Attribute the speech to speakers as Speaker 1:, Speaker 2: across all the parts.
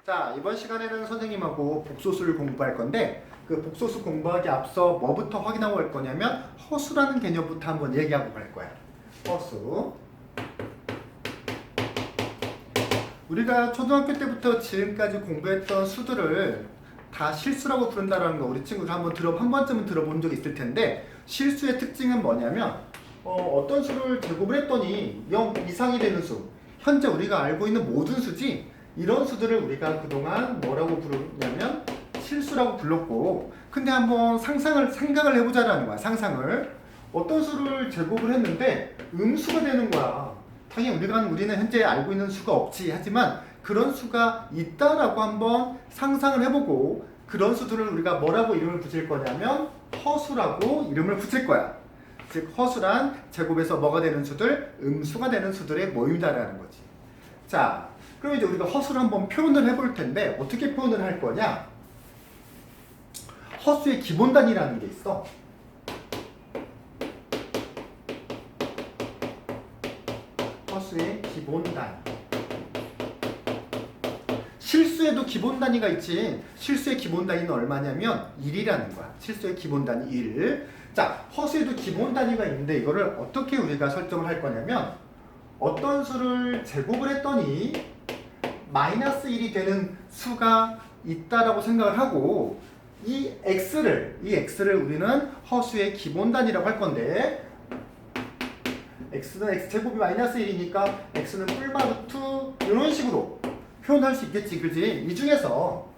Speaker 1: 자, 이번 시간에는 선생님하고 복소수를 공부할 건데 그 복소수 공부하기 앞서 뭐부터 확인하고 갈 거냐면 허수라는 개념부터 한번 얘기하고 갈 거야. 허수. 우리가 초등학교 때부터 지금까지 공부했던 수들을 다 실수라고 부른다는 거 우리 친구들 한 번쯤은 들어본 적 있을 텐데 실수의 특징은 뭐냐면 어떤 수를 제곱을 했더니 0 이상이 되는 수, 현재 우리가 알고 있는 모든 수지 이런 수들을 우리가 그동안 뭐라고 부르냐면 실수라고 불렀고, 근데 한번 생각을 해보자라는 거야. 상상을. 어떤 수를 제곱을 했는데 음수가 되는 거야. 당연히 우리는 현재 알고 있는 수가 없지. 하지만 그런 수가 있다라고 한번 상상을 해보고 그런 수들을 우리가 뭐라고 이름을 붙일 거냐면 허수라고 이름을 붙일 거야. 즉 허수란 제곱에서 뭐가 되는 수들, 음수가 되는 수들의 모임이다라는 거지. 자, 그럼 이제 우리가 허수를 한번 표현을 해볼 텐데 어떻게 표현을 할 거냐? 허수의 기본 단위라는 게 있어. 허수의 기본 단위. 실수에도 기본 단위가 있지. 실수의 기본 단위는 얼마냐면 1이라는 거야. 실수의 기본 단위 1. 자, 허수에도 기본 단위가 있는데 이거를 어떻게 우리가 설정을 할 거냐면 어떤 수를 제곱을 했더니 마이너스 1이 되는 수가 있다라고 생각을 하고 이 x를 우리는 허수의 기본 단위라고 할 건데 x는 x제곱이 마이너스 1이니까 x는 뿔마루트 이런 식으로 표현할 수 있겠지, 그지? 이 중에서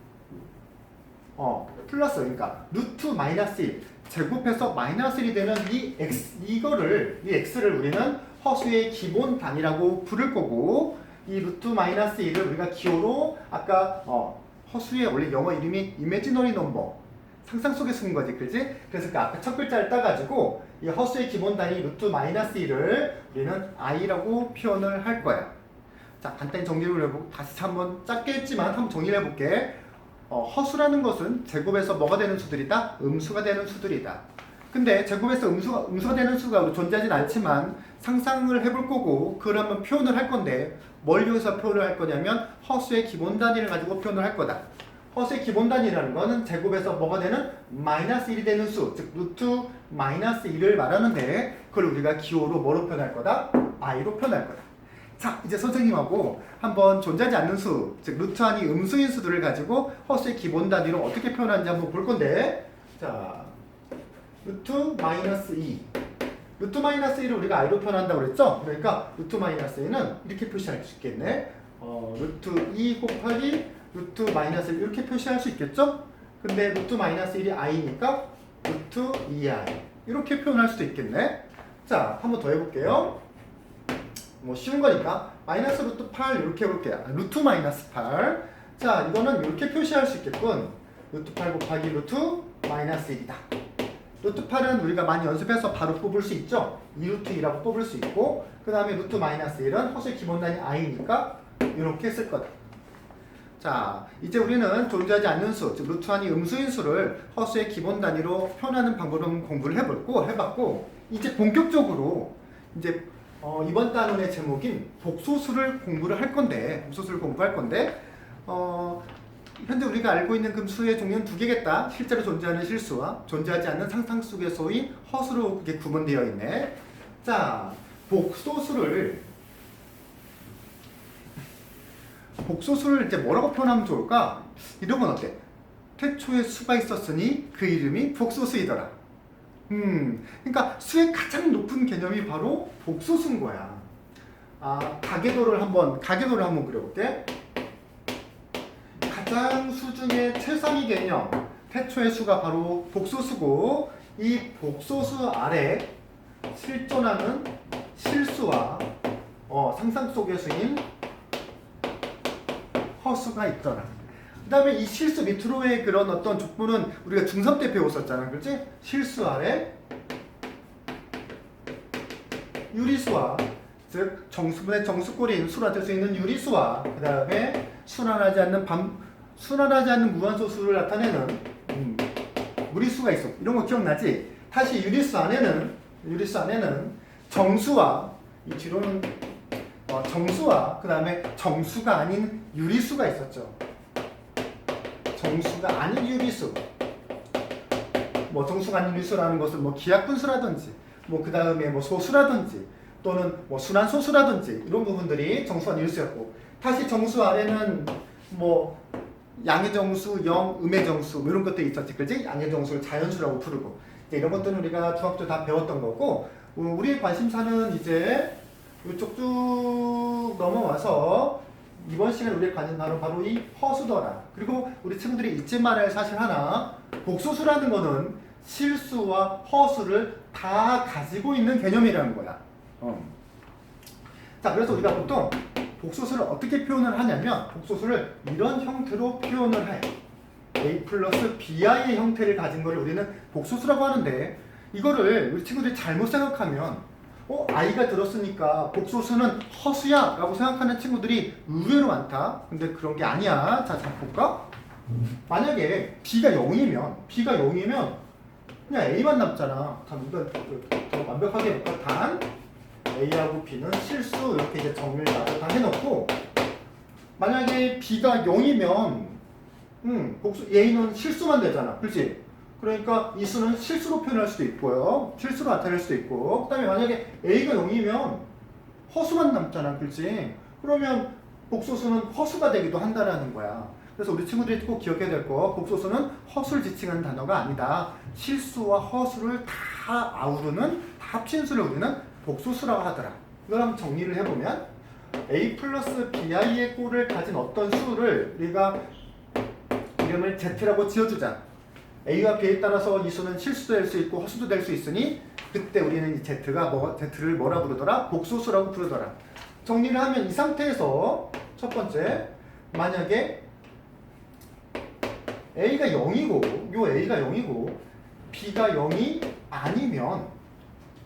Speaker 1: 플러스, 그러니까 루트 마이너스 1 제곱해서 마이너스 1이 되는 이 x를 우리는 허수의 기본 단위라고 부를 거고, 이 루트 마이너스 1을 우리가 기호로 아까 허수의 원래 영어 이름이 이미지너리 넘버, 상상 속에 쓰는 거지, 그지? 그래서 그 앞에 첫 글자를 따가지고 이 허수의 기본 단위 루트 마이너스 1을 우리는 i라고 표현을 할 거야. 자, 간단히 정리를 해보고 다시 한번 짧게 했지만 한번 정리를 해볼게. 허수라는 것은 제곱에서 뭐가 되는 수들이다? 음수가 되는 수들이다. 근데 제곱에서 음수가 되는 수가 존재하진 않지만 상상을 해볼 거고 그걸 한번 표현을 할 건데 뭘 이용해서 표현을 할 거냐면 허수의 기본 단위를 가지고 표현을 할 거다. 허수의 기본 단위라는 거는 제곱에서 뭐가 되는 마이너스 1이 되는 수, 즉 루트 마이너스 1을 말하는데 그걸 우리가 기호로 뭐로 표현할 거다? i로 표현할 거다. 자, 이제 선생님하고 한번 존재하지 않는 수, 즉 루트 안이 음수인 수들을 가지고 허수의 기본 단위로 어떻게 표현하는지 한번 볼 건데, 자, 루트 마이너스 2 루트 마이너스 1을 우리가 i로 표현한다고 그랬죠? 그러니까 루트 마이너스 2는 이렇게 표시할 수 있겠네. 루트 2 곱하기 루트 마이너스 1 이렇게 표시할 수 있겠죠? 근데 루트 마이너스 1이 i니까 루트 2i 이렇게 표현할 수도 있겠네. 자, 한번 더 해볼게요. 뭐 쉬운 거니까 마이너스 루트 8 이렇게 해볼게요. 루트 마이너스 8. 자, 이거는 이렇게 표시할 수 있겠군. 루트 8 곱하기 루트 마이너스 1이다. 루트 8은 우리가 많이 연습해서 바로 뽑을 수 있죠. 2루트 2라고 뽑을 수 있고, 그 다음에 루트 마이너스 1은 허수의 기본 단위 i니까 이렇게 쓸 거다. 자, 이제 우리는 존재하지 않는 수, 즉 루트 안이 음수인 수를 허수의 기본 단위로 표현하는 방법을 공부를 해봤고, 이제 본격적으로 이제 이번 단원의 제목인 복소수를 공부할 건데, 현재 우리가 알고 있는 그 수의 종류는 두 개겠다. 실제로 존재하는 실수와 존재하지 않는 상상 속의 소위 허수로 이게 구분되어 있네. 자, 복소수를 이제 뭐라고 표현하면 좋을까? 이런 건 어때? 태초에 수가 있었으니 그 이름이 복소수이더라. 그러니까 수의 가장 높은 개념이 바로 복소수인 거야. 가계도를 한번 그려볼게. 가장 수 중에 최상위 개념, 태초의 수가 바로 복소수고, 이 복소수 아래 실존하는 실수와 상상 속의 수인 허수가 있더라. 그 다음에 이 실수 밑으로의 그런 어떤 족보는 우리가 중3 때 배웠었잖아, 그렇지? 실수 아래 유리수와, 즉 정수분의 정수꼴인 수라 될 수 있는 유리수와, 그 다음에 순환하지 않는 무한소수를 나타내는 무리수가 있어. 이런 거 기억나지? 다시 유리수 안에는 정수와, 이 뒤로는 정수와 그 다음에 정수가 아닌 유리수가 있었죠. 정수가 아닌 유리수. 뭐 정수가 아닌 유리수라는 것은 뭐 기하분수라든지 뭐 그 다음에 뭐 소수라든지 또는 뭐 순환소수라든지 이런 부분들이 정수가 아닌 유리수였고, 다시 정수 아래는 뭐 양의 정수, 음의 정수 뭐 이런 것들이 있었지, 그렇지? 양의 정수를 자연수라고 부르고, 이제 이런 것들은 우리가 중학교 다 배웠던 거고, 우리의 관심사는 이제 이쪽 쭉 넘어와서 이번 시간에 우리의 관심사는 바로 이 허수더라. 그리고 우리 친구들이 잊지 말아야 할 사실 하나, 복소수라는 거는 실수와 허수를 다 가지고 있는 개념이라는 거야. 자, 그래서 우리가 보통 복소수를 어떻게 표현을 하냐면, 복소수를 이런 형태로 표현을 해. a 플러스 bi의 형태를 가진 것을 우리는 복소수라고 하는데, 이거를 우리 친구들이 잘못 생각하면 i가 들었으니까 복소수는 허수야 라고 생각하는 친구들이 의외로 많다. 근데 그런 게 아니야. 자, 볼까? 만약에 b가 0이면 그냥 a만 남잖아. 이건 더 완벽하게 해볼까? 단 a하고 b는 실수, 이렇게 이제 정리를 다 해놓고, 만약에 b가 0이면 복수 a는 실수만 되잖아, 그렇지? 그러니까 이 수는 실수로 표현할 수도 있고요, 실수로 나타낼 수도 있고, 그 다음에 만약에 a가 0이면 허수만 남잖아, 그렇지? 그러면 복소수는 허수가 되기도 한다라는 거야. 그래서 우리 친구들이 꼭 기억해야 될 거, 복소수는 허수를 지칭하는 단어가 아니다. 실수와 허수를 다 아우르는, 다 합친 수를 우리는 복소수라고 하더라. 이걸 한번 정리를 해보면, a 플러스 bi의 꼴을 가진 어떤 수를 우리가 이름을 z라고 지어주자. a와 b에 따라서 이 수는 실수도 될 수 있고 허수도 될 수 있으니, 그때 우리는 이 z를 뭐라 부르더라? 복소수라고 부르더라. 정리를 하면 이 상태에서 첫 번째, 만약에 a가 0이고 요 a가 0이고 b가 0이 아니면,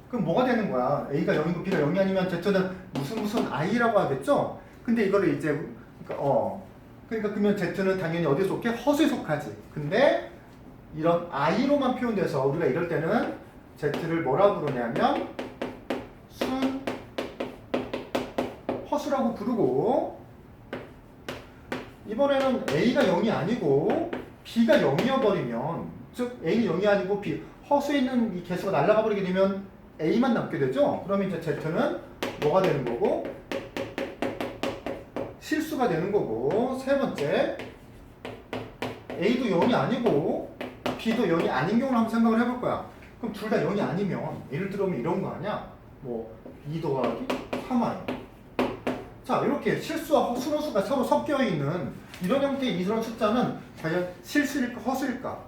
Speaker 1: 그럼 뭐가 되는 거야? a가 0이고 b가 0이 아니면 z는 무슨 i라고 하겠죠? 근데 이거를 이제 그러니까 그러면 z는 당연히 어디에 속해? 허수에 속하지. 근데 이런 i로만 표현돼서 우리가 이럴 때는 z를 뭐라 부르냐면 순 허수라고 부르고, 이번에는 a가 0이 아니고 b가 0이어버리면, 즉 a는 0이 아니고 b, 허수에 있는 이 개수가 날아가 버리게 되면 a만 남게 되죠. 그러면 이제 z는 뭐가 되는 거고? 실수가 되는 거고. 세 번째, a도 0이 아니고 b도 0이 아닌 경우를 한번 생각을 해볼 거야. 그럼 둘 다 0이 아니면 예를 들면 이런 거 아니야? 뭐 2 더하기 3i. 자, 이렇게 실수와 허수가 서로 섞여 있는 이런 형태의 이런 숫자는 과연 실수일까 허수일까?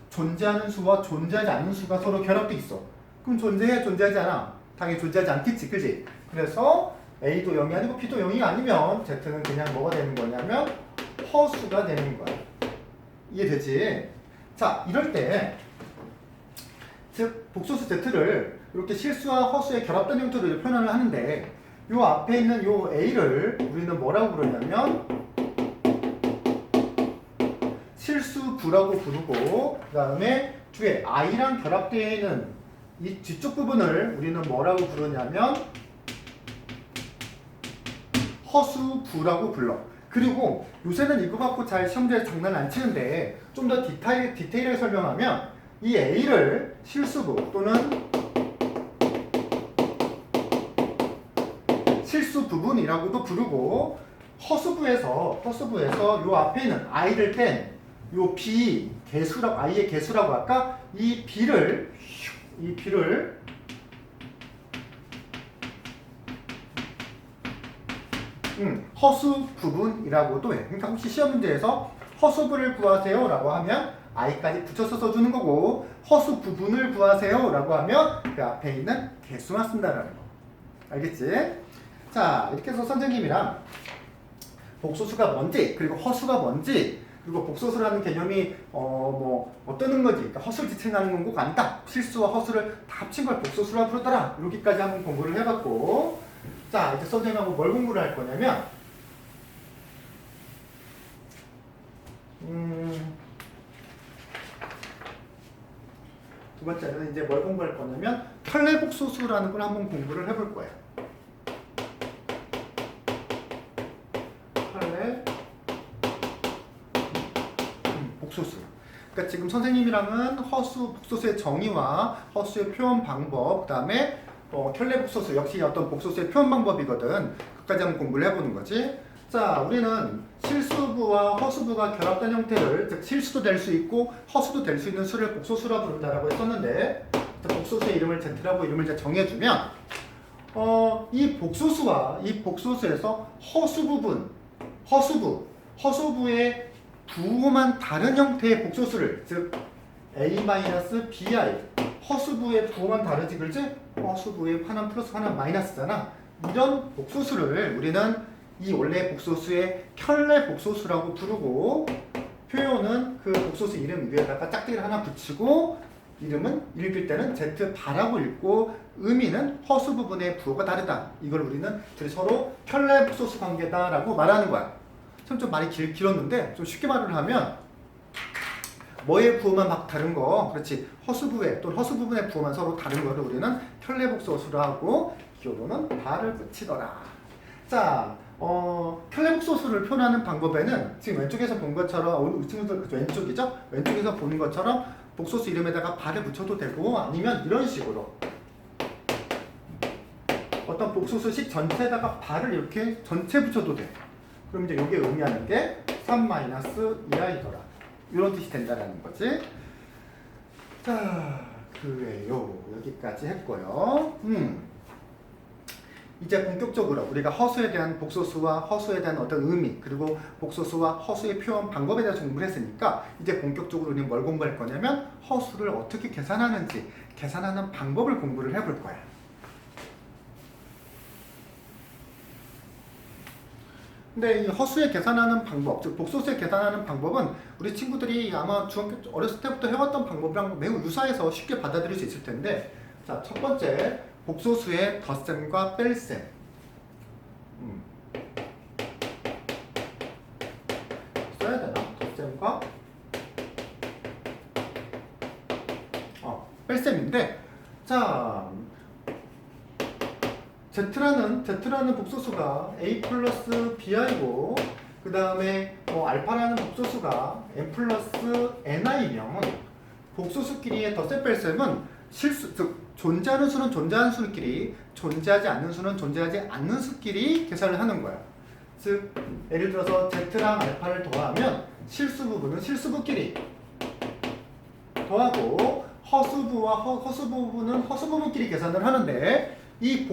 Speaker 1: 존재하는 수와 존재하지 않는 수가 서로 결합돼 있어. 그럼 존재해, 존재하지 않아? 당연히 존재하지 않겠지, 그지? 그래서 a도 0이 아니고 b도 0이 아니면 z는 그냥 뭐가 되는 거냐면 허수가 되는 거야. 이해되지? 자, 이럴 때, 즉 복소수 z를 이렇게 실수와 허수의 결합된 형태로 표현을 하는데, 요 앞에 있는 요 a를 우리는 뭐라고 부르냐면 실수부라고 부르고, 그 다음에 뒤에 i랑 결합되어 있는 이 뒤쪽 부분을 우리는 뭐라고 부르냐면 허수부라고 불러. 그리고 요새는 이거 갖고 잘 시험지에 장난 안 치는데, 좀 더 디테일하게 설명하면 이 a를 실수부 또는 실수 부분이라고도 부르고, 허수부에서 요 앞에 있는 i를 뺀 요 b 개수라고, i의 개수라고 할까? 이 b를 허수 부분이라고도 해. 그러니까 혹시 시험 문제에서 허수부를 구하세요 라고 하면 i까지 붙여서 써주는 거고, 허수 부분을 구하세요 라고 하면 그 앞에 있는 개수만 쓴다는 거. 알겠지? 자, 이렇게 해서 선생님이랑 복소수가 뭔지, 그리고 허수가 뭔지, 그리고 복소수라는 개념이 어떤 거지, 그러니까 허수를 지칭하는 건 꼭 아니다, 실수와 허수를 다 합친 걸 복소수라 부르더라, 여기까지 한번 공부를 해봤고, 자, 이제 선생님하고 뭘 공부를 할 거냐면 두 번째는 이제 뭘 공부할 거냐면 편례복소수라는 걸 한번 공부를 해볼 거예요. 복소수. 그러니까 지금 선생님이랑은 허수, 복소수의 정의와 허수의 표현 방법, 그 다음에 켤레 복소수 역시 어떤 복소수의 표현 방법이거든. 그까지 한번 공부를 해보는 거지. 자, 우리는 실수부와 허수부가 결합된 형태를, 즉 실수도 될 수 있고 허수도 될 수 있는 수를 복소수라고 부른다라고 했었는데, 복소수의 이름을 Z라고 이름을 이제 정해주면, 이 복소수와 이 복소수에서 허수 부분, 허수부의 부호만 다른 형태의 복소수를, 즉 A-BI, 허수부의 부호만 다르지, 그렇지? 허수부의 하나 플러스 하나 마이너스잖아. 이런 복소수를 우리는 이 원래 복소수의 켤레 복소수라고 부르고, 표현은 그 복소수 이름 위에다가 짝대기를 하나 붙이고, 이름은 읽을 때는 Z-바라고 읽고, 의미는 허수 부분의 부호가 다르다. 이걸 우리는 둘이 서로 켤레 복소수 관계다라고 말하는 거야. 좀 말이 길었는데 좀 쉽게 말을 하면, 뭐의 부호만 막 다른 거, 그렇지, 허수부의 또는 허수 부분의 부호만 서로 다른 거를 우리는 켤레 복소수라고 기호로는 발을 붙이더라. 자, 켤레 복소수를 표현하는 방법에는 지금 왼쪽에서 본 것처럼, 우리 친구들 왼쪽이죠? 왼쪽에서 보는 것처럼 복소수 이름에다가 발을 붙여도 되고, 아니면 이런 식으로 어떤 복소수식 전체에다가 발을 이렇게 전체 붙여도 돼. 그럼 이제 이게 의미하는 게 3-2i더라. 이런 뜻이 된다는 거지. 자, 그래요. 여기까지 했고요. 이제 본격적으로 우리가 허수에 대한 복소수와 허수에 대한 어떤 의미, 그리고 복소수와 허수의 표현 방법에 대해서 공부를 했으니까, 이제 본격적으로 우리는 뭘 공부할 거냐면 허수를 어떻게 계산하는지, 계산하는 방법을 공부를 해볼 거야. 근데 이 허수의 계산하는 방법, 즉 복소수의 계산하는 방법은 우리 친구들이 아마 중학교 어렸을 때부터 해왔던 방법이랑 매우 유사해서 쉽게 받아들일 수 있을 텐데, 자, 첫 번째, 복소수의 덧셈과 뺄셈. 써야 되나? 덧셈과 뺄셈인데, 자, Z라는 복소수가 A 플러스 BI고, 그 다음에 알파라는 복소수가 M 플러스 NI면, 복소수끼리의 덧셈 뺄셈은 즉 존재하는 수는 존재하는 수끼리, 존재하지 않는 수는 존재하지 않는 수끼리 계산을 하는 거야. 즉 예를 들어서 Z랑 알파를 더하면 실수 부분은 실수부끼리 더하고, 허수부와 허수 부분은 허수 부분끼리 계산을 하는데, 이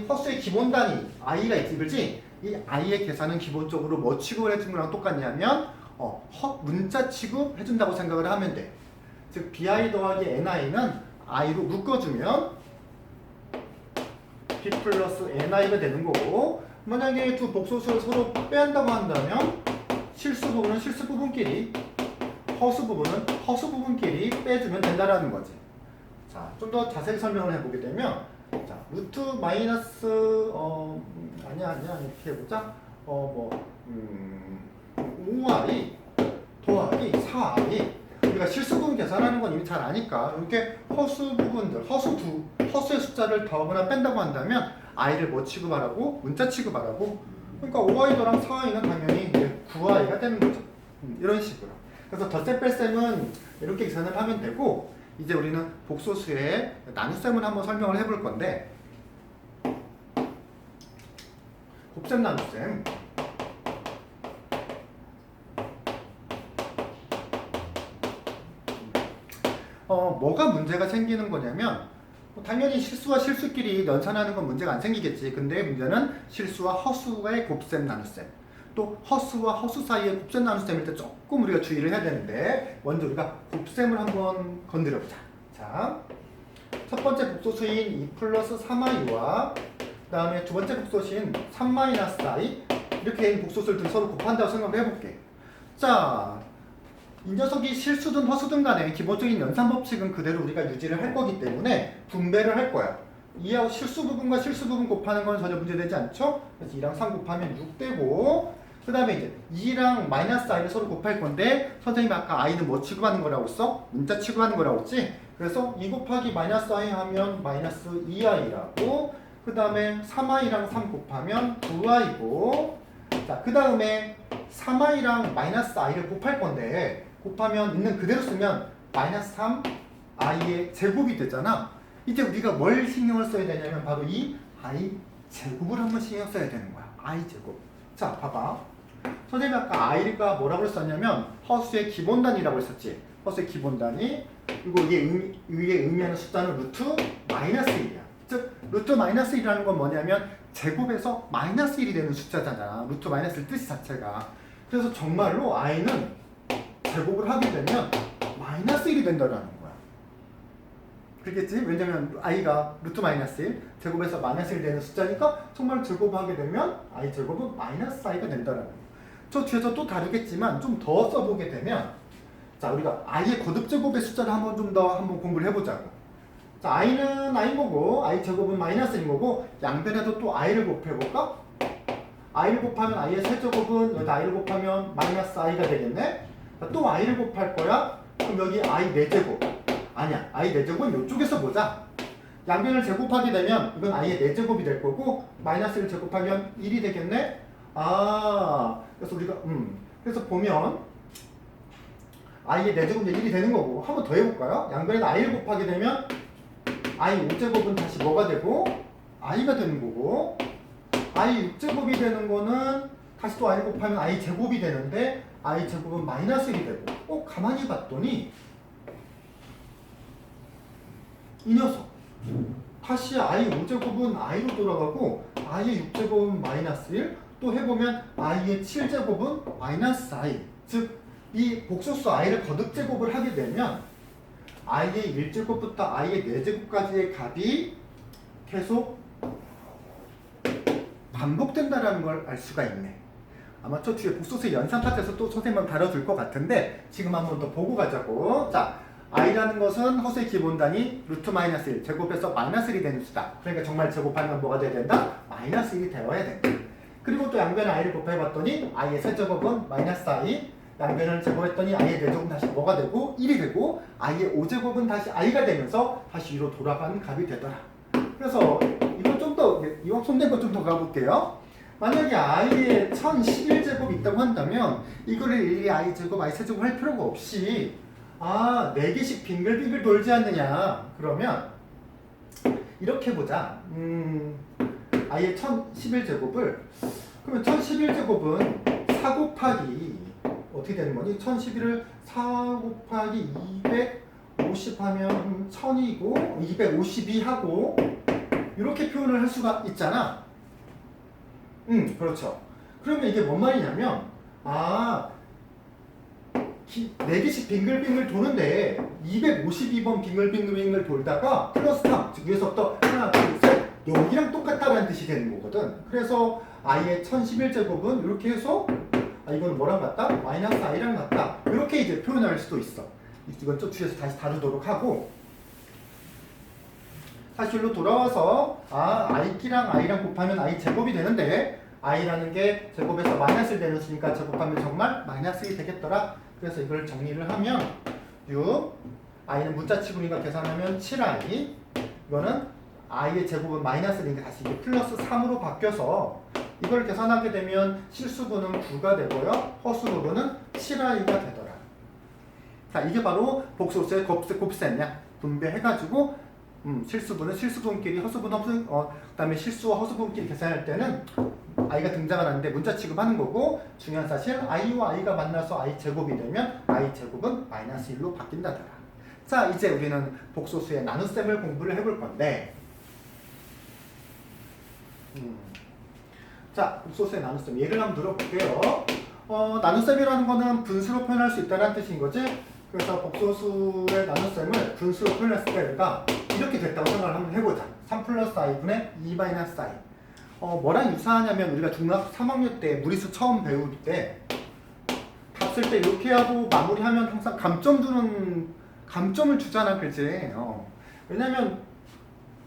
Speaker 1: 허수의 기본 단위 i가 있지, 그렇지? 이 i의 계산은 기본적으로 뭐 취급을 해준 거랑 똑같냐면 문자 취급해준다고 생각을 하면 돼. 즉 bi 더하기 ni는 i로 묶어주면 b 플러스 ni가 되는 거고, 만약에 두 복소수를 서로 빼한다고 한다면 실수 부분은 실수 부분끼리, 허수 부분은 허수 부분끼리 빼주면 된다라는 거지. 자, 좀 더 자세히 설명을 해보게 되면, 자, 루트 마이너스 아니야 이렇게 해보자. 5i 더하기 4i. 우리가 실수 부분 계산하는 건 이미 잘 아니까 이렇게 허수 부분들, 허수의 숫자를 더하거나 뺀다고 한다면 i를 뭐 취급하라고? 문자 취급하라고. 그러니까 5i더랑 4i는 당연히 이제 9i가 되는 거죠. 이런 식으로. 그래서 덧셈 뺄셈은 이렇게 계산을 하면 되고, 이제 우리는 복소수의 나눗셈을 한번 설명을 해볼 건데, 곱셈 나눗셈. 뭐가 문제가 생기는 거냐면, 당연히 실수와 실수끼리 연산하는 건 문제가 안 생기겠지. 근데 문제는 실수와 허수의 곱셈 나눗셈, 또 허수와 허수 사이의 곱셈 나눗셈일 때 조금 우리가 주의를 해야 되는데, 먼저 우리가 곱셈을 한번 건드려보자. 자, 첫 번째 복소수인 2 플러스 3i와 그 다음에 두 번째 복소수인 3 마이너스 i, 이렇게 복소수를 서로 곱한다고 생각을 해볼게. 자, 이 녀석이 실수든 허수든 간에 기본적인 연산 법칙은 그대로 우리가 유지를 할 거기 때문에 분배를 할 거야. 2하고 실수 부분과 실수 부분 곱하는 건 전혀 문제되지 않죠? 그래서 2랑 3 곱하면 6 되고, 그 다음에 이제 2랑 마이너스 i를 서로 곱할 건데, 선생님이 아까 i는 뭐 취급하는 거라고 했어? 문자 취급하는 거라고 했지? 그래서 2 곱하기 마이너스 i 하면 마이너스 2i라고, 그 다음에 3i랑 3 곱하면 9i고, 자, 그 다음에 3i랑 마이너스 i를 곱할 건데 곱하면 있는 그대로 쓰면 마이너스 3i의 제곱이 되잖아. 이때 우리가 뭘 신경을 써야 되냐면 바로 이 i 제곱을 한번 신경 써야 되는 거야. i 제곱. 자, 봐봐. 선생님이 아까 i가 뭐라고 썼냐면 허수의 기본 단위라고 했었지. 허수의 기본 단위. 그리고 이게 의미하는 숫자는 루트 마이너스 1이야. 즉 루트 마이너스 1이라는 건 뭐냐면 제곱에서 마이너스 1이 되는 숫자잖아. 루트 마이너스 1 뜻 자체가. 그래서 정말로 i는 제곱을 하게 되면 마이너스 1이 된다라는 거야. 그렇겠지? 왜냐면 i가 루트 마이너스 1, 제곱에서 마이너스 1 되는 숫자니까 정말 제곱하게 되면 i 제곱은 마이너스 i가 된다라는 거야. 저 뒤에서 또 다르겠지만 좀 더 써보게 되면 자, 우리가 i의 거듭제곱의 숫자를 한번 공부를 해보자고. 자, i는 i인 거고 i 제곱은 마이너스 1인 거고 양변에도 또 i를 곱해볼까? i를 곱하면 i의 세제곱은 여기다 i를 곱하면 마이너스 i가 되겠네? 자, 또 i를 곱할 거야? 그럼 여기 i 4제곱 아니야, i 4제곱은 이쪽에서 보자. 양변을 제곱하게 되면 이건 i의 4제곱이 될 거고 마이너스를 제곱하면 1이 되겠네? 아, 그래서 우리가 그래서 보면 i의 4제곱은 1이 되는 거고 한 번 더 해볼까요? 양변에다 i를 곱하게 되면 i 5제곱은 다시 뭐가 되고 i가 되는 거고 i 6제곱이 되는 거는 다시 또 i를 곱하면 i 제곱이 되는데 i 제곱은 마이너스 1이 되고 가만히 봤더니 이 녀석 다시 i 5제곱은 i로 돌아가고 i의 6제곱은 마이너스 1 또 해보면 i의 7제곱은 마이너스 i 즉 이 복소수 i를 거듭제곱을 하게 되면 i의 1제곱부터 i의 4제곱까지의 값이 계속 반복된다는 걸 알 수가 있네. 아마 저 뒤에 복소수의 연산 파트에서 또 선생님은 다뤄줄 것 같은데 지금 한번 더 보고 가자고. 자, i라는 것은 허수의 기본 단위 루트 마이너스 1 제곱해서 마이너스 1이 되는 수다. 그러니까 정말 제곱하면 뭐가 돼야 된다? 마이너스 1이 되어야 된다. 그리고 또 양변에 i를 곱해봤더니 i의 세제곱은 마이너스 i 양변을 제곱했더니 i의 4제곱은 다시 뭐가 되고 1이 되고 i의 5제곱은 다시 i가 되면서 다시 위로 돌아가는 값이 되더라. 그래서 이거 좀 더 이왕 손댄 거 좀 더 가볼게요. 만약에 i의 1011제곱이 있다고 한다면 이거를 일일이 i 제곱, i 세제곱 할 필요가 없이 4개씩 빙글빙글 돌지 않느냐. 그러면 이렇게 보자. i의 1011제곱을 그러면 1011제곱은 4 곱하기 어떻게 되는 거니? 1011을 4 곱하기 250 하면 1000이고 252 하고 이렇게 표현을 할 수가 있잖아. 그렇죠. 그러면 이게 뭔 말이냐면 4개씩 빙글빙글 도는데 252번 빙글빙글 돌다가 플러스 3, 즉 위에서부터 하나, 둘, 셋 여기랑 똑같다라는 뜻이 되는 거거든. 그래서 i의 1011제곱은 이렇게 해서 이거는 뭐랑 같다? 마이너스 i랑 같다. 이렇게 이제 표현할 수도 있어. 이건 좀 뒤에서 다시 다루도록 하고 사실로 돌아와서 i끼랑 i랑 곱하면 i 제곱이 되는데 i라는 게 제곱에서 마이너스 1 되는 수니까 제곱하면 정말 마이너스 1이 되겠더라. 그래서 이걸 정리를 하면 6 i는 문자치고니까 계산하면 7i 이거는 i의 제곱은 마이너스 1이니까 다시 이게 플러스 3으로 바뀌어서 이걸 계산하게 되면 실수분은 9가 되고요. 허수부분은 7i가 되더라. 자, 이게 바로 복소수의 곱셈이야. 분배해가지고 실수분은 실수분끼리 허수분 그다음에 실수와 허수분끼리 계산할 때는 i가 등장을 하는데 문자 취급하는 거고 중요한 사실 i와 i가 만나서 i 제곱이 되면 i 제곱은 마이너스 1로 바뀐다더라. 자, 이제 우리는 복소수의 나눗셈을 공부를 해볼 건데 자, 복소수의 나눗셈 예를 한번 들어볼게요. 나눗셈이라는 거는 분수로 표현할 수 있다는 뜻인 거지. 그래서 복소수의 나눗셈을 분수로 표현했을 때 우리가 이렇게 됐다고 생각을 한번 해보자. 3 플러스 i분의 2 마이너스 i. 뭐랑 유사하냐면 우리가 중학교 3학년 때 무리수 처음 배울 때 값을 때 이렇게 하고 마무리하면 항상 감점을 주잖아, 그치? 왜냐면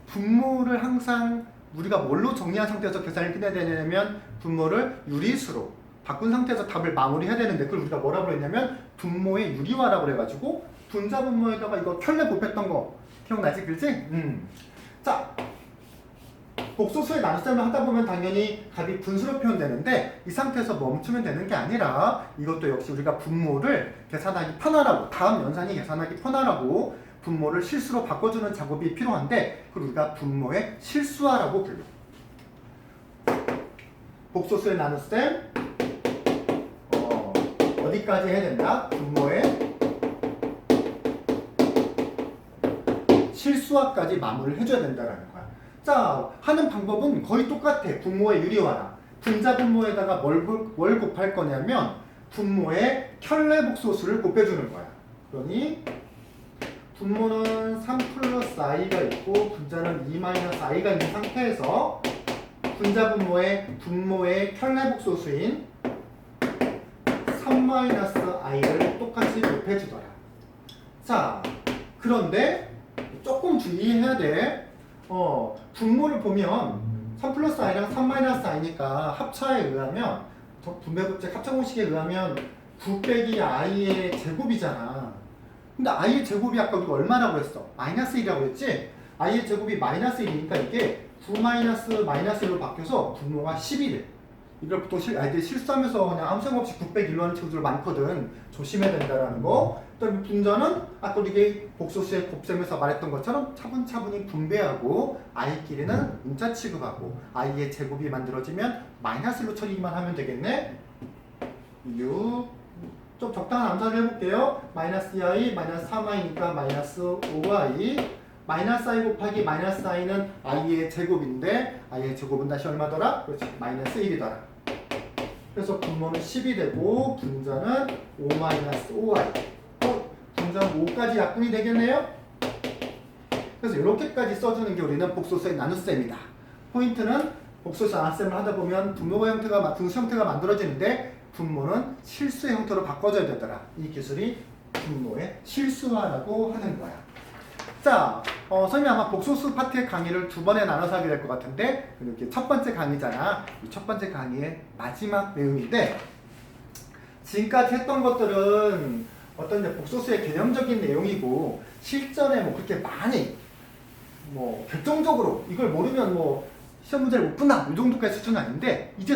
Speaker 1: 분모를 항상 우리가 뭘로 정리한 상태에서 계산을 끝내야 되냐면 분모를 유리수로 바꾼 상태에서 답을 마무리해야 되는데 그걸 우리가 뭐라고 했냐면 분모의 유리화라고 그래가지고 분자 분모에다가 이거 켤레 곱했던 거 기억나지? 그렇지? 자, 복소수의 나눗셈을 하다 보면 당연히 값이 분수로 표현되는데 이 상태에서 멈추면 되는 게 아니라 이것도 역시 우리가 분모를 계산하기 편하라고 다음 연산이 계산하기 편하라고 분모를 실수로 바꿔주는 작업이 필요한데 그걸 우리가 분모의 실수화라고 불러. 복소수의 나눗셈 어디까지 해야 된다? 분모의 실수화까지 마무리를 해줘야 된다는 거야. 자, 하는 방법은 거의 똑같아. 분모의 유리화랑. 분자 분모에다가 뭘 곱할 거냐면 분모의 켤레복소수를 곱해주는 거야. 그러니 분모는 3 플러스 i가 있고 분자는 2 마이너스 i가 있는 상태에서 분자 분모의 켤레복소수인 3 마이너스 i를 똑같이 곱해주더라. 자, 그런데 조금 주의해야 돼. 분모를 보면 3 플러스 i랑 3 마이너스 i니까 합차에 의하면 분배법칙 합차 공식에 의하면 9 빼기 i의 제곱이잖아. 근데 i의 제곱이 아까 우리가 얼마라고 했어? 마이너스 1이라고 했지? i의 제곱이 마이너스 1이니까 이게 9 마이너스 1로 바뀌어서 분모가 10이 돼. 이걸 보통 아이들이 실수하면서 그냥 아무 생각 없이 9 빼기 1로 하는 친구들 많거든. 조심해야 된다라는 거. 그다음에 분자는 아까 우리 복소수의 곱셈에서 말했던 것처럼 차분차분히 분배하고 i끼리는 문자 취급하고 i의 제곱이 만들어지면 마이너스 1로 처리만 하면 되겠네. 6 좀 적당한 암산을 해볼게요. 마이너스 2i, 마이너스 3i니까 마이너스 5i 마이너스 i 곱하기 마이너스 i는 i의 제곱인데 i의 제곱은 다시 얼마더라? 그렇지, 마이너스 1이더라. 그래서 분모는 10이 되고 분자는 5 마이너스 5i 분자는 5까지 약분이 되겠네요? 그래서 이렇게까지 써주는 게 우리는 복소수의 나눗셈이다. 포인트는 복소수 나눗셈을 하다 보면 분수 형태가 만들어지는데 분모는 실수의 형태로 바꿔줘야 되더라. 이 기술이 분모의 실수화라고 하는 거야. 자, 선생님이 아마 복소수 파트의 강의를 2번에 나눠서 하게 될 것 같은데 이렇게 첫 번째 강의잖아. 이 첫 번째 강의의 마지막 내용인데 지금까지 했던 것들은 어떤 이제 복소수의 개념적인 내용이고 실전에 뭐 그렇게 많이 결정적으로 이걸 모르면 시험 문제를 못 푼다 이 정도까지 수준은 아닌데 이제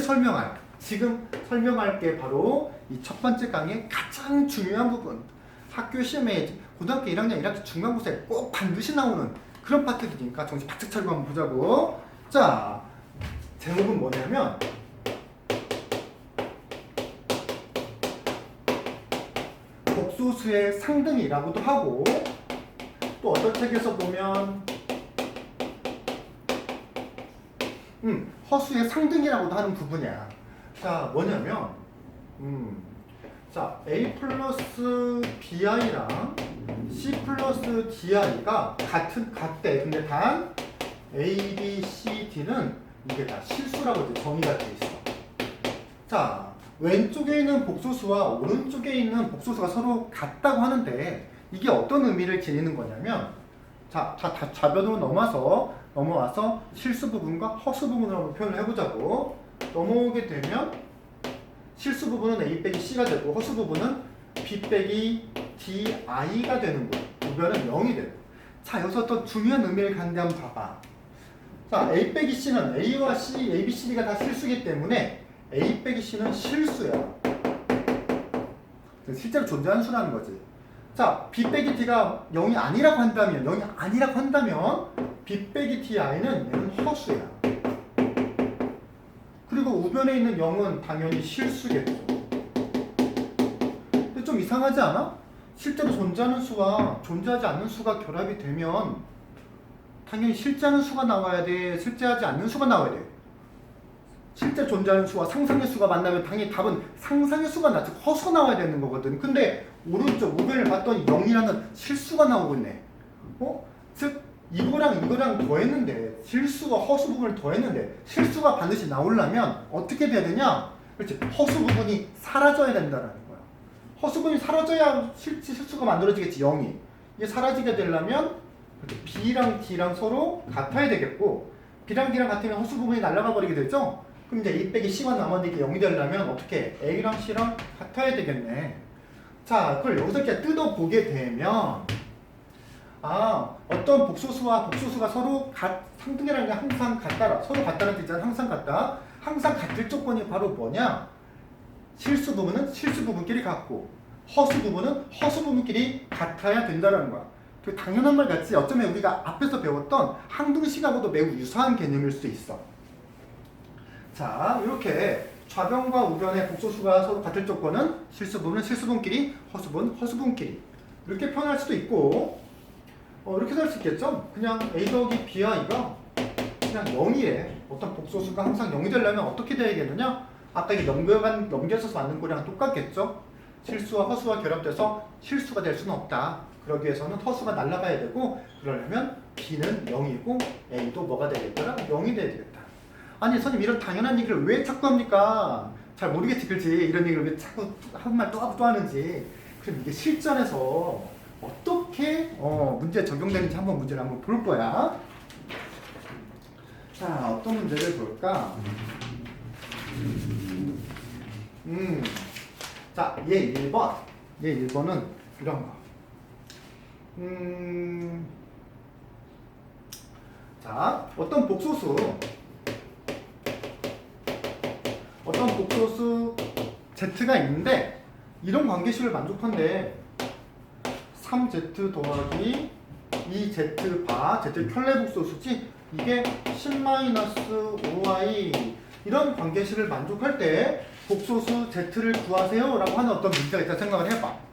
Speaker 1: 지금 설명할 게 바로 이 첫 번째 강의의 가장 중요한 부분. 학교 시험에 고등학교 1학년, 1학기 중간고사에 꼭 반드시 나오는 그런 파트들이니까 정신 바짝 차리고 한번 보자고. 자, 제목은 뭐냐면 복소수의 상등이라고도 하고 또 어떤 책에서 보면 허수의 상등이라고도 하는 부분이야. 자, 뭐냐면 자, a 플러스 bi랑 c 플러스 di가 같대. 근데 단 a, b, c, d는 이게 다 실수라고 정의가 돼 있어. 자, 왼쪽에 있는 복소수와 오른쪽에 있는 복소수가 서로 같다고 하는데 이게 어떤 의미를 지니는 거냐면 자, 좌변으로 넘어와서 실수 부분과 허수 부분으로 한번 표현을 해보자고. 넘어오게 되면 실수 부분은 a 빼기 c가 되고 허수 부분은 b 빼기 di가 되는 거야. 우변은 0이 되고. 자, 여기서 또 중요한 의미를 갖는데 한번 봐봐. 자, a 빼기 c는 a와 c, a, b, c, d가 다 실수이기 때문에 a 빼기 c는 실수야. 실제로 존재하는 수라는 거지. 자, b 빼기 d가 0이 아니라고 한다면 b 빼기 di는 얘는 허수야. 그리고 우변에 있는 0은 당연히 실수겠죠. 근데 좀 이상하지 않아? 실제로 존재하는 수와 존재하지 않는 수가 결합이 되면 당연히 실제하는 수가 나와야 돼, 실제하지 않는 수가 나와야 돼. 실제 존재하는 수와 상상의 수가 만나면 당연히 답은 상상의 수가 나지 허수가 나와야 되는 거거든. 근데 오른쪽 우변을 봤더니 0이라는 실수가 나오고 있네. 즉 이거랑 더했는데 실수가 허수 부분을 더했는데 실수가 반드시 나오려면 어떻게 돼야 되냐? 그렇지, 허수 부분이 사라져야 된다는 거야. 허수 부분이 사라져야 실수가 만들어지겠지. 0이 이게 사라지게 되려면 B랑 D랑 서로 같아야 되겠고 B랑 D랑 같으면 허수 부분이 날아가 버리게 되죠. 그럼 이제 A 빼기 C만 남았는데 이게 0이 되려면 어떻게 A랑 C랑 같아야 되겠네. 자, 그걸 여기서 이렇게 뜯어보게 되면 어떤 복소수와 복소수가 서로 상등이라는 게 항상 같다. 서로 같다는 뜻이잖아. 항상 같다. 항상 같을 조건이 바로 뭐냐? 실수 부분은 실수 부분끼리 같고 허수 부분은 허수 부분끼리 같아야 된다는 거야. 그 당연한 말 같지? 어쩌면 우리가 앞에서 배웠던 항등식하고도 매우 유사한 개념일 수도 있어. 자, 이렇게 좌변과 우변의 복소수가 서로 같을 조건은 실수 부분은 실수 부분끼리, 허수 부분은 허수 부분끼리. 이렇게 표현할 수도 있고 이렇게도 할 수 있겠죠? 그냥 A 더하기 B이가 그냥 0이래. 어떤 복소수가 항상 0이 되려면 어떻게 돼야겠느냐? 아까 이게 넘겨서 만든 거랑 똑같겠죠? 실수와 허수가 결합돼서 실수가 될 수는 없다. 그러기 위해서는 허수가 날아가야 되고 그러려면 B는 0이고 A도 뭐가 되겠더라? 0이 돼야 되겠다. 아니 선생님 이런 당연한 얘기를 왜 자꾸 합니까? 잘 모르겠지 그렇지? 이런 얘기를 왜 자꾸 한 말 또 하는지. 그럼 이게 실전에서 어떻게 문제에 적용되는지 문제를 한번 볼 거야. 자, 어떤 문제를 볼까? 자, 얘 1번. 얘 1번은 이런 거. 자, 어떤 복소수 Z가 있는데 이런 관계식을 만족한데 3Z 더하기 2Z 바 Z 켤레복소수지 이게 10-5y 이런 관계식을 만족할 때 복소수 Z를 구하세요 라고 하는 어떤 문제가 있다 생각을 해봐.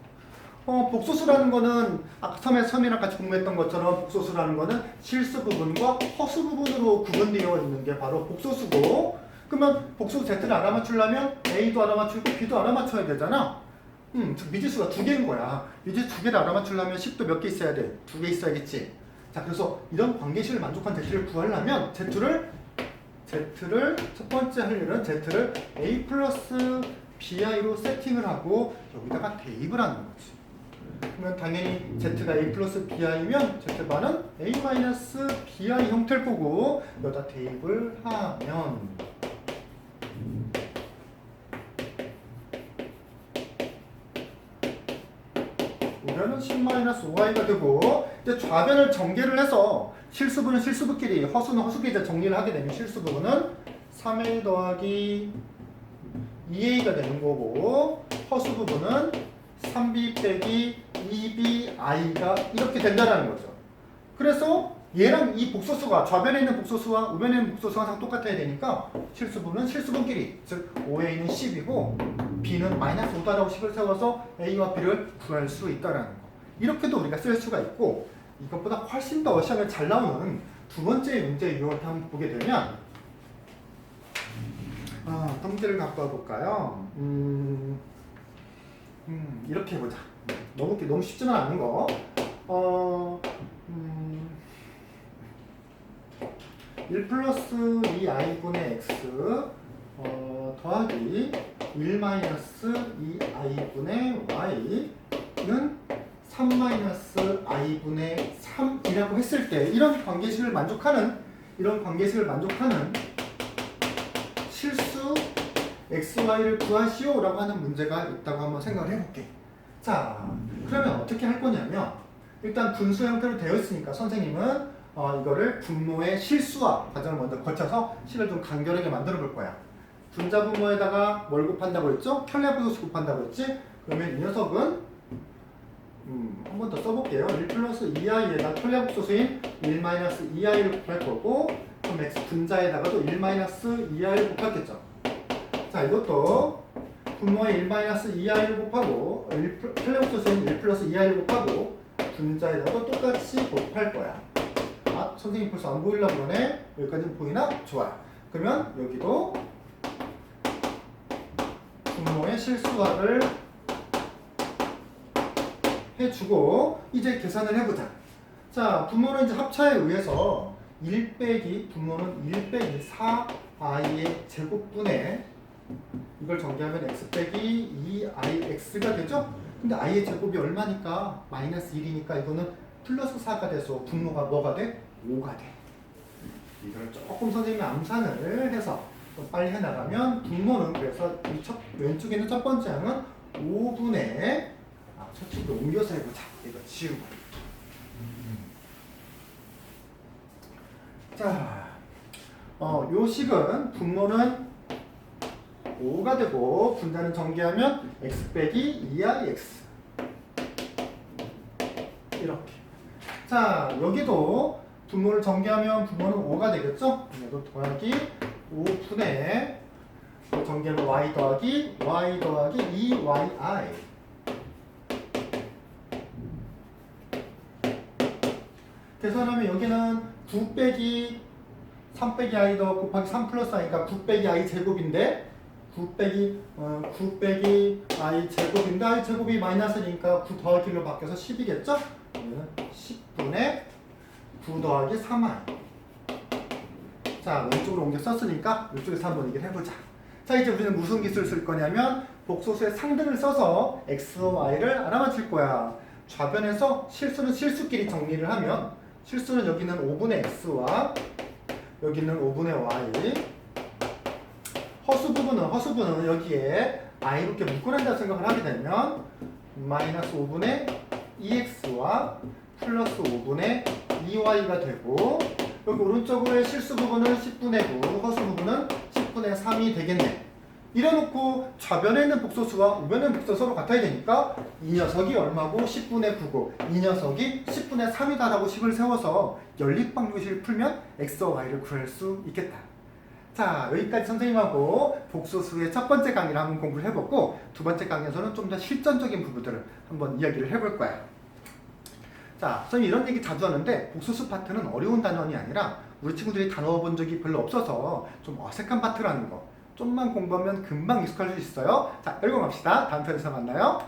Speaker 1: 복소수라는 거는 아까 처음이랑 같이 공부했던 것처럼 복소수라는 거는 실수 부분과 허수 부분으로 구분되어 있는 게 바로 복소수고 그러면 복소수 Z를 알아맞추려면 A도 알아맞추고 B도 알아맞춰야 되잖아. 미지수가 2개인 거야. 미지수 2개를 알아맞추려면 10도 몇 개 있어야 돼? 2개 있어야겠지. 자, 그래서 이런 관계식을 만족한 Z를 구하려면 Z를 첫 번째 할 일은 Z를 A 플러스 BI로 세팅을 하고 여기다가 대입을 하는 거지. 그러면 당연히 Z가 A 플러스 BI면 Z바는 A 마이너스 BI 형태일 거고 여기다 대입을 하면 우변은 10-5y가 되고 이제 좌변을 전개를 해서 실수부는 실수부끼리 허수는 허수끼리 정리를 하게 되면 실수부분은 3a 더하기 2a가 되는 거고 허수 부분은 3b 빼기 2bi가 이렇게 된다는 거죠. 그래서 얘랑 이 복소수가 좌변에 있는 복소수와 우변에 있는 복소수가 항상 똑같아야 되니까 실수부는 실수분끼리 즉 5a는 10이고 b는 마이너스 5다라고 식을 세워서 a와 b를 구할 수 있다는 거. 이렇게도 우리가 쓸 수가 있고 이것보다 훨씬 더 시험에 잘 나오는 두 번째 문제 유형을 한번 보게 되면 어떤 문제를 갖고 와볼까요? 이렇게 해보자. 너무 쉽지는 않은 거. 1 플러스 2i분의 x 더하기 1 마이너스 2i분의 y는 3 마이너스 i분의 3이라고 했을 때 이런 관계식을 만족하는 실수 xy를 구하시오 라고 하는 문제가 있다고 한번 생각을 해볼게. 자, 그러면 어떻게 할 거냐면 일단 분수 형태로 되어 있으니까 선생님은 이거를 분모의 실수화 과정을 먼저 거쳐서 식을 좀 간결하게 만들어 볼 거야. 분자 분모에다가 뭘 곱한다고 했죠? 켤레복소수 곱한다고 했지? 그러면 이 녀석은 한 번 더 써볼게요. 1 플러스 2i에다 켤레복소수인 1 마이너스 2i를 곱할 거고 그럼 x 분자에다가도 1 마이너스 2i를 곱하겠죠. 자, 이것도 분모에 1 마이너스 2i를 곱하고 켤레복소수인 1 플러스 2i를 곱하고 분자에다가도 똑같이 곱할 거야. 선생님 벌써 안 보이려고 그러네. 여기까지는 보이나? 좋아. 그러면 여기도 분모의 실수화를 해주고 이제 계산을 해보자. 자, 분모는 이제 합차에 의해서 1 빼기 분모는 1 빼기 4i의 제곱분에 이걸 전개하면 x 빼기 2ix가 되죠? 근데 i의 제곱이 얼마니까? 마이너스 1이니까 이거는 플러스 4가 돼서 분모가 뭐가 돼? 5가 돼. 이걸 조금 선생님이 암산을 해서 빨리 해나가면 분모는 그래서 이 왼쪽에 있는 첫 번째 항은 5분의 저쪽으로 옮겨서 해보자. 이거 지우고 자, 요 식은 분모는 5가 되고 분자는 전개하면 x 빼기 2ix 이렇게. 자, 여기도 분모를 전개하면 분모는 5가 되겠죠? 얘도 더하기 5분의 전개하면 y 더하기 2yi. 계산하면 여기는 9 빼기 3 빼기 i 더 곱하기 3 플러스 i니까 9 빼기 i 제곱인데 9 빼기 i 제곱인데 i 제곱이 마이너스니까 9 더하기 1로 바뀌어서 10이겠죠? 그러면 10분의 9 더하기 3i. 자, 왼쪽으로 옮겨 썼으니까 이쪽에서 한번 얘기를 해보자. 자, 이제 우리는 무슨 기술을 쓸 거냐면 복소수의 상등을 써서 x와 y를 알아맞힐 거야. 좌변에서 실수는 실수끼리 정리를 하면 실수는 여기는 5분의 x와 여기는 5분의 y, 허수 부분은 여기에 i 이렇게 묶어낸다 생각을 하게 되면 마이너스 5분의 2x와 플러스 5분의 2y가 되고 여기 오른쪽의 실수 부분은 10분의 9, 허수 부분은 10분의 3이 되겠네. 이래놓고 좌변에 있는 복소수와 우변에 있는 복소수 서로 같아야 되니까 이 녀석이 얼마고 10분의 9고 이 녀석이 10분의 3이다라고 식을 세워서 연립방정식을 풀면 x와 y를 구할 수 있겠다. 자, 여기까지 선생님하고 복소수의 첫 번째 강의를 한번 공부를 해보고 두 번째 강의에서는 좀 더 실전적인 부분들을 한번 이야기를 해볼 거야. 자, 선생님 이런 얘기 자주 하는데 복소수 파트는 어려운 단원이 아니라 우리 친구들이 다뤄본 적이 별로 없어서 좀 어색한 파트라는 거. 좀만 공부하면 금방 익숙할 수 있어요. 자, 열공합시다. 다음 편에서 만나요.